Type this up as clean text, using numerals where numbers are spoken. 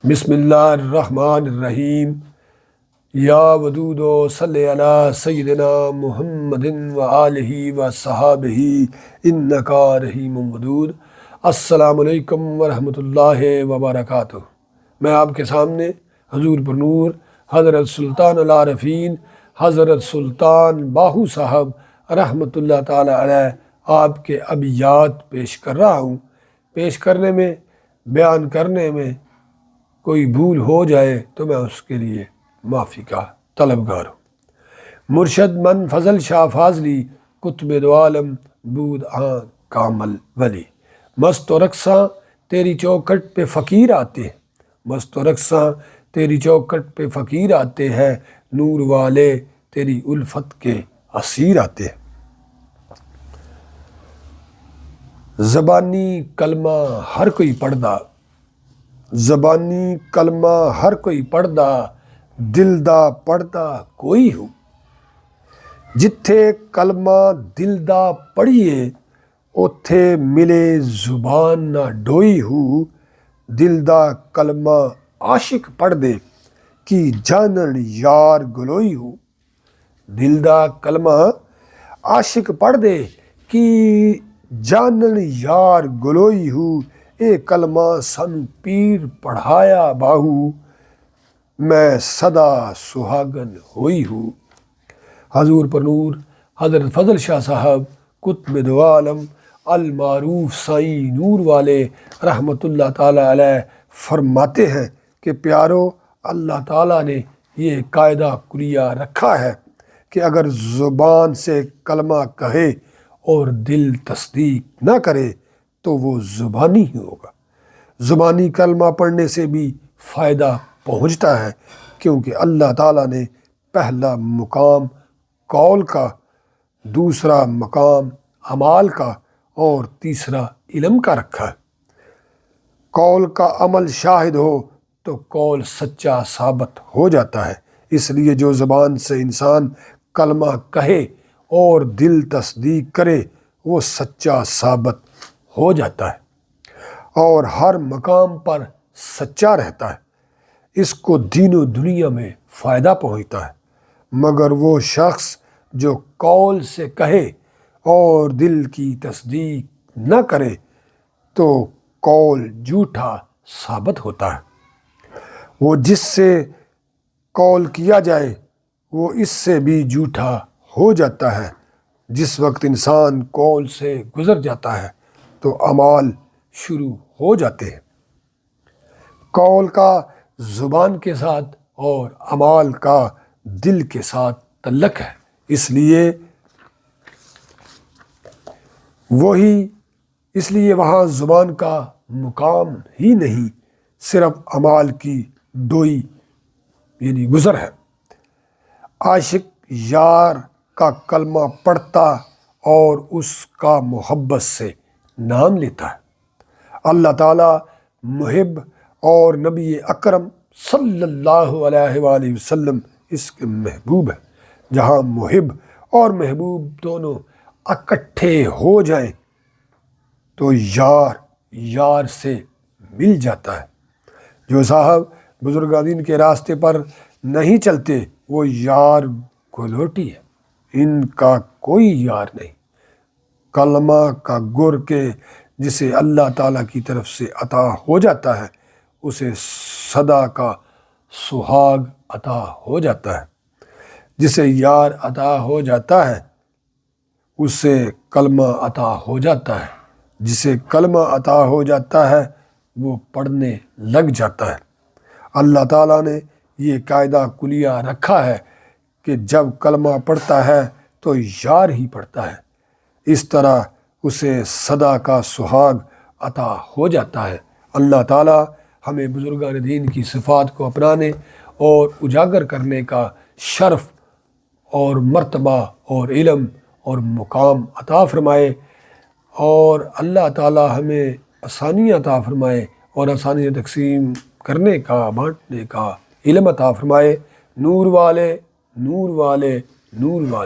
بسم اللہ الرحمن الرحیم یا ودود صلی علی سیدنا محمد و آلہ و صحابہ انکا رحیم ودود۔ السلام علیکم ورحمۃ اللہ وبرکاتہ۔ میں آپ کے سامنے حضور پر نور حضرت سلطان العارفین حضرت سلطان باہو صاحب رحمۃ اللہ تعالی علیہ آپ کے ابیات پیش کر رہا ہوں۔ پیش کرنے میں بیان کرنے میں کوئی بھول ہو جائے تو میں اس کے لیے معافی کا طلبگار ہوں۔ مرشد من فضل شاہ فاضلی قطب دو عالم بود آن کامل ولی، مست و رقصاں تیری چوکھٹ پہ فقیر آتے ہیں، مست و رقصاں تیری چوکھٹ پہ فقیر آتے ہیں، نور والے تیری الفت کے اسیر آتے ہیں۔ زبانی کلمہ ہر کوئی پڑھدا، زبانی کلمہ ہر کوئی پڑھدا، دل دا پڑھدا کوئی ہو۔ جتھے کلمہ دل دا پڑھیے اوتھے ملے زبان نہ ڈوئی ہو۔ دل دا کلمہ عاشق پڑھ دے کی جانن یار گلوئی ہو۔ دل دا کلمہ عاشق پڑھ دے کی جانن یار گلوئی ہو۔ اے کلمہ سن پیر پڑھایا باہو، میں سدا سہاگن ہوئی ہوں۔ حضور پر نور حضرت فضل شاہ صاحب قطب دو عالم المعروف سائیں نور والے رحمۃ اللہ تعالی علیہ فرماتے ہیں کہ پیارو، اللہ تعالیٰ نے یہ قاعدہ کلیہ رکھا ہے کہ اگر زبان سے کلمہ کہے اور دل تصدیق نہ کرے تو وہ زبانی ہی ہوگا۔ زبانی کلمہ پڑھنے سے بھی فائدہ پہنچتا ہے، کیونکہ اللہ تعالیٰ نے پہلا مقام قول کا، دوسرا مقام اعمال کا اور تیسرا علم کا رکھا ہے۔ قول کا عمل شاہد ہو تو قول سچا ثابت ہو جاتا ہے، اس لیے جو زبان سے انسان کلمہ کہے اور دل تصدیق کرے وہ سچا ثابت ہو جاتا ہے اور ہر مقام پر سچا رہتا ہے، اس کو دین و دنیا میں فائدہ پہنچتا ہے۔ مگر وہ شخص جو قول سے کہے اور دل کی تصدیق نہ کرے تو قول جھوٹا ثابت ہوتا ہے۔ وہ جس سے قول کیا جائے وہ اس سے بھی جھوٹا ہو جاتا ہے۔ جس وقت انسان قول سے گزر جاتا ہے تو اعمال شروع ہو جاتے ہیں۔ قول کا زبان کے ساتھ اور اعمال کا دل کے ساتھ تعلق ہے، اس لیے وہاں زبان کا مقام ہی نہیں، صرف اعمال کی ڈوئی یعنی گزر ہے۔ عاشق یار کا کلمہ پڑھتا اور اس کا محبت سے نام لیتا ہے۔ اللہ تعالیٰ محب اور نبی اکرم صلی اللہ علیہ وآلہ وسلم اس کے محبوب ہے۔ جہاں محب اور محبوب دونوں اکٹھے ہو جائیں تو یار یار سے مل جاتا ہے۔ جو صاحب بزرگان دین کے راستے پر نہیں چلتے وہ یار گلوٹی ہے، ان کا کوئی یار نہیں۔ کلمہ کا گر کے جسے اللہ تعالیٰ کی طرف سے عطا ہو جاتا ہے اسے صدا کا سہاگ عطا ہو جاتا ہے۔ جسے یار عطا ہو جاتا ہے اسے کلمہ عطا ہو جاتا ہے، جسے کلمہ عطا ہو جاتا ہے وہ پڑھنے لگ جاتا ہے۔ اللہ تعالیٰ نے یہ قاعدہ کلیہ رکھا ہے کہ جب کلمہ پڑھتا ہے تو یار ہی پڑھتا ہے، اس طرح اسے صدا کا سہاگ عطا ہو جاتا ہے۔ اللہ تعالیٰ ہمیں بزرگان دین کی صفات کو اپنانے اور اجاگر کرنے کا شرف اور مرتبہ اور علم اور مقام عطا فرمائے، اور اللہ تعالیٰ ہمیں آسانی عطا فرمائے اور آسانی تقسیم کرنے کا، بانٹنے کا علم عطا فرمائے۔ نور والے نور والے نور والے۔